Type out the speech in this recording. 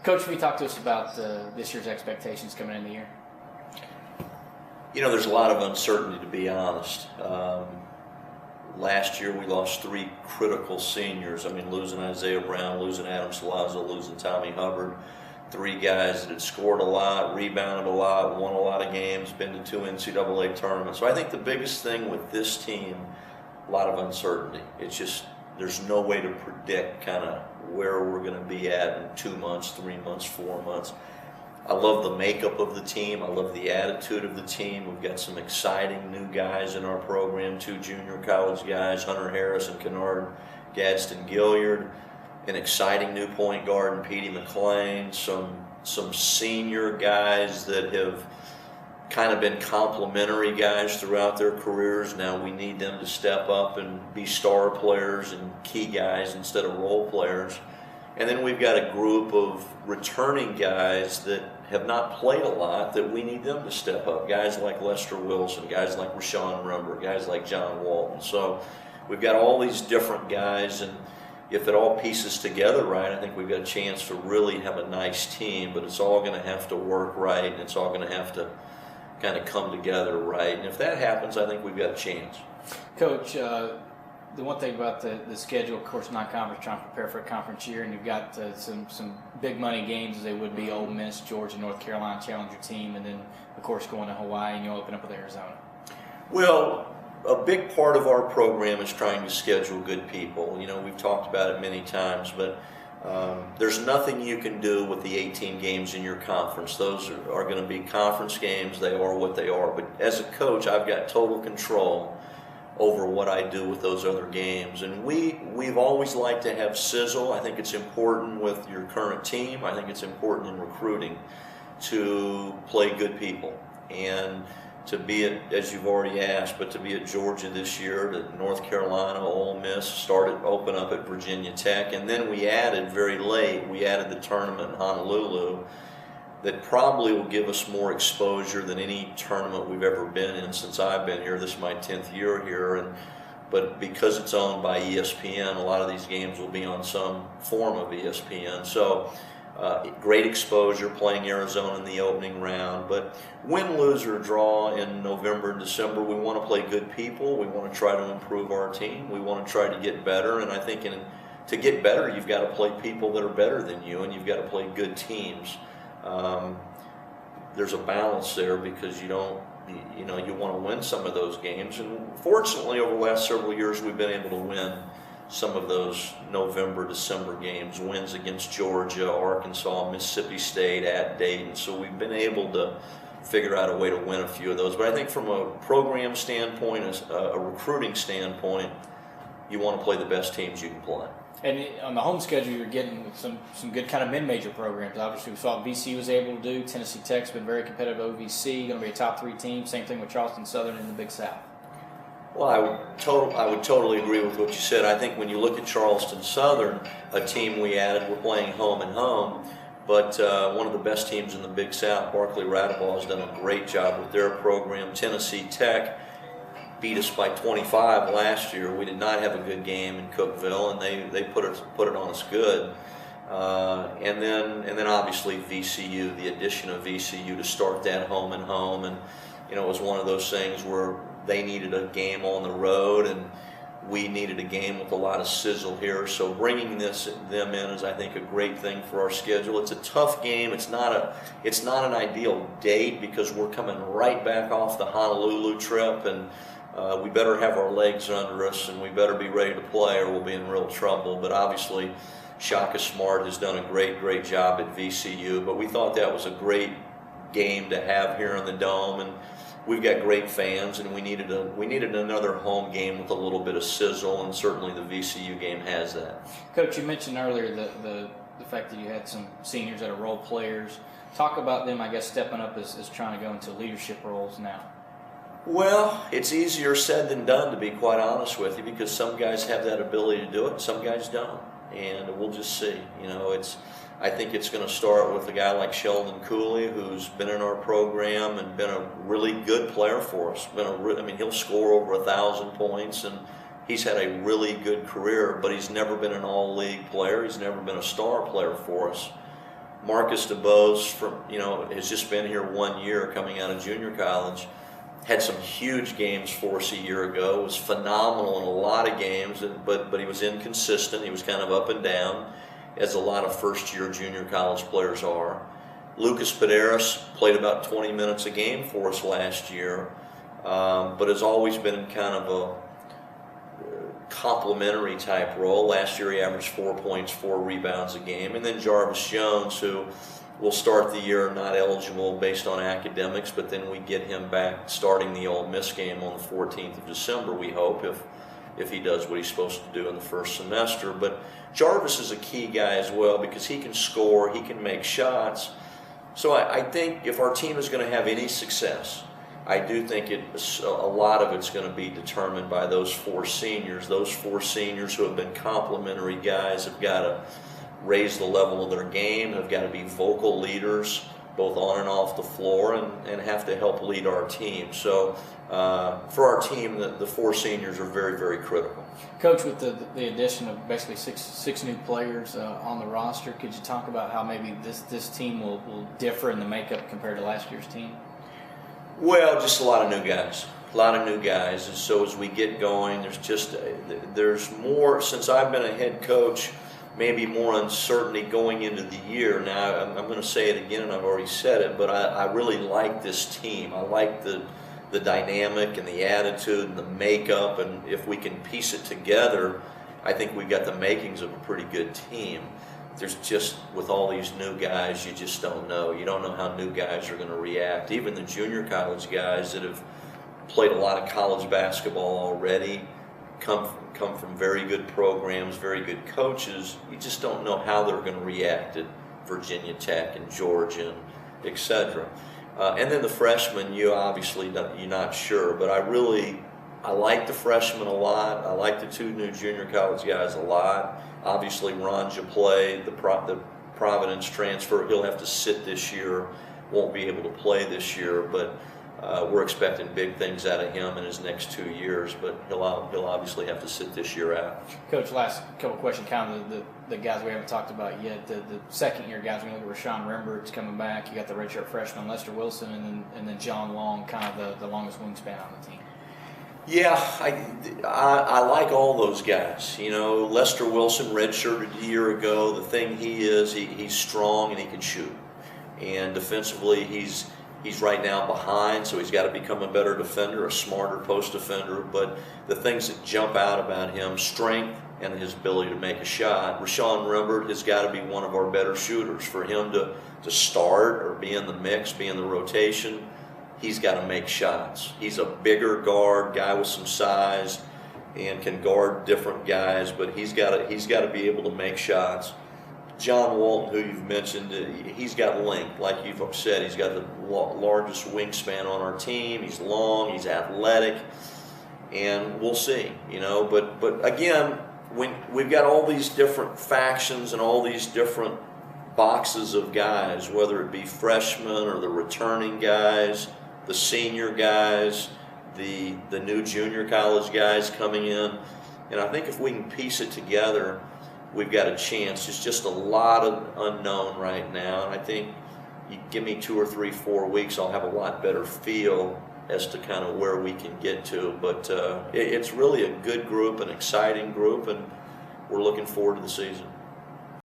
Coach, will you talk to us about this year's expectations coming in the year? You know, there's a lot of uncertainty, to be honest. Last year we lost 3 critical seniors. I mean, losing Isaiah Brown, losing Adam Salazzo, losing Tommy Hubbard. 3 guys that had scored a lot, rebounded a lot, won a lot of games, been to 2 NCAA tournaments. So I think the biggest thing with this team, a lot of uncertainty. It's just, there's no way to predict kind of where we're going to be at in 2 months, 3 months, 4 months. I love the makeup of the team. I love the attitude of the team. We've got some exciting new guys in our program, 2 junior college guys, Hunter Harris and Kennard Gadsden Gilliard, an exciting new point guard in Petey McLean, some senior guys that have kind of been complimentary guys throughout their careers. Now we need them to step up and be star players and key guys instead of role players. And then we've got a group of returning guys that have not played a lot that we need them to step up. Guys like Lester Wilson, guys like Rashawn Rumber, guys like John Walton. So we've got all these different guys, and if it all pieces together right, I think we've got a chance to really have a nice team, but it's all going to have to work right, and it's all going to have to kind of come together right. And if that happens, I think we've got a chance. Coach, the one thing about the schedule, of course, non-conference, trying to prepare for a conference year, and you've got some big money games as they would be Ole Miss, Georgia, North Carolina Challenger team, and then, of course, going to Hawaii, and you'll open up with Arizona. Well, a big part of our program is trying to schedule good people. You know, we've talked about it many times, but there's nothing you can do with the 18 games in your conference. Those are going to be conference games. They are what they are. But as a coach, I've got total control over what I do with those other games. And we've always liked to have sizzle. I think it's important with your current team. I think it's important in recruiting to play good people. And to be at, as you've already asked, but to be at Georgia this year, to North Carolina, Ole Miss, open up at Virginia Tech, and then we added very late, we added the tournament in Honolulu that probably will give us more exposure than any tournament we've ever been in since I've been here. This is my 10th year here, but because it's owned by ESPN, a lot of these games will be on some form of ESPN. So great exposure playing Arizona in the opening round. But win, lose, or draw in November and December, we want to play good people. We want to try to improve our team. We want to try to get better. And I think to get better, you've got to play people that are better than you, and you've got to play good teams. There's a balance there because you want to win some of those games. And fortunately, over the last several years, we've been able to win some of those November, December games, wins against Georgia, Arkansas, Mississippi State, at Dayton. So we've been able to figure out a way to win a few of those. But I think from a program standpoint, a recruiting standpoint, you want to play the best teams you can play. And on the home schedule, you're getting some good kind of mid-major programs. Obviously, we saw what VC was able to do. Tennessee Tech's been very competitive OVC, going to be a top 3 team. Same thing with Charleston Southern in the Big South. Well, I would totally agree with what you said. I think when you look at Charleston Southern, a team we added, we're playing home and home, but one of the best teams in the Big South, Barclay Radaball, has done a great job with their program. Tennessee Tech beat us by 25 last year. We did not have a good game in Cookeville, and they put it on us good. And then obviously VCU, the addition of VCU to start that home and home, and it was one of those things where they needed a game on the road, and we needed a game with a lot of sizzle here. So bringing them in is, I think, a great thing for our schedule. It's a tough game. It's not an ideal date because we're coming right back off the Honolulu trip, and we better have our legs under us, and we better be ready to play, or we'll be in real trouble. But obviously, Shaka Smart has done a great job at VCU. But we thought that was a great game to have here in the Dome, and we've got great fans, and we needed another home game with a little bit of sizzle, and certainly the VCU game has that. Coach, you mentioned earlier the fact that you had some seniors that are role players. Talk about them, I guess, stepping up as trying to go into leadership roles now. Well, it's easier said than done, to be quite honest with you, because some guys have that ability to do it, and some guys don't, and we'll just see. I think it's going to start with a guy like Sheldon Cooley, who's been in our program and been a really good player for us. He'll score over 1,000 points, and he's had a really good career, but he's never been an all-league player. He's never been a star player for us. Marcus DeBose has just been here 1 year coming out of junior college. Had some huge games for us a year ago. Was phenomenal in a lot of games, but he was inconsistent. He was kind of up and down, as a lot of first-year junior college players are. Lucas Paderas played about 20 minutes a game for us last year, but has always been kind of a complementary type role. Last year he averaged 4 points, 4 rebounds a game. And then Jarvis Jones, who will start the year not eligible based on academics, but then we get him back starting the Ole Miss game on the 14th of December, we hope, if he does what he's supposed to do in the first semester. But Jarvis is a key guy as well because he can score, he can make shots. So I think if our team is going to have any success, I do think a lot of it's going to be determined by those 4 seniors. Those 4 seniors who have been complimentary guys have got to raise the level of their game, have got to be vocal leaders, both on and off the floor, and have to help lead our team. So for our team, the 4 seniors are very, very critical. Coach, with the addition of basically six new players on the roster, could you talk about how maybe this team will differ in the makeup compared to last year's team? Well, just a lot of new guys. A lot of new guys. And so as we get going, there's more. Since I've been a head coach, maybe more uncertainty going into the year. Now, I'm going to say it again, and I've already said it, but I really like this team. I like the dynamic and the attitude and the makeup, and if we can piece it together, I think we've got the makings of a pretty good team. There's just, with all these new guys, you just don't know. You don't know how new guys are going to react. Even the junior college guys that have played a lot of college basketball already, come from very good programs, very good coaches. You just don't know how they're going to react at Virginia Tech and Georgia, etc. And then the freshmen, you're not sure, but I like the freshmen a lot. I like the 2 new junior college guys a lot. Obviously, Ron Japlay, the Providence transfer, he'll have to sit this year, won't be able to play this year, but we're expecting big things out of him in his next 2 years, but he'll obviously have to sit this year out. Coach, last couple questions, kind of the guys we haven't talked about yet. The second-year guys, when you look at Rashawn Rembert's coming back, you got the redshirt freshman Lester Wilson, and then John Long, kind of the longest wingspan on the team. Yeah, I like all those guys. Lester Wilson redshirted a year ago. The thing he's strong and he can shoot. And defensively, he's right now behind, so he's got to become a better defender, a smarter post defender. But the things that jump out about him, strength and his ability to make a shot. Rashawn Rembert has got to be one of our better shooters. For him to start or be in the mix, be in the rotation, he's got to make shots. He's a bigger guy with some size, and can guard different guys, but he's got to be able to make shots. John Walton, who you've mentioned, he's got length. Like you've said, he's got the largest wingspan on our team. He's long, he's athletic, and we'll see. But again, when we've got all these different factions and all these different boxes of guys, whether it be freshmen or the returning guys, the senior guys, the new junior college guys coming in. And I think if we can piece it together, we've got a chance. It's just a lot of unknown right now. And I think you give me 2 or 3, 4 weeks, I'll have a lot better feel as to kind of where we can get to. But it's really a good group, an exciting group, and we're looking forward to the season.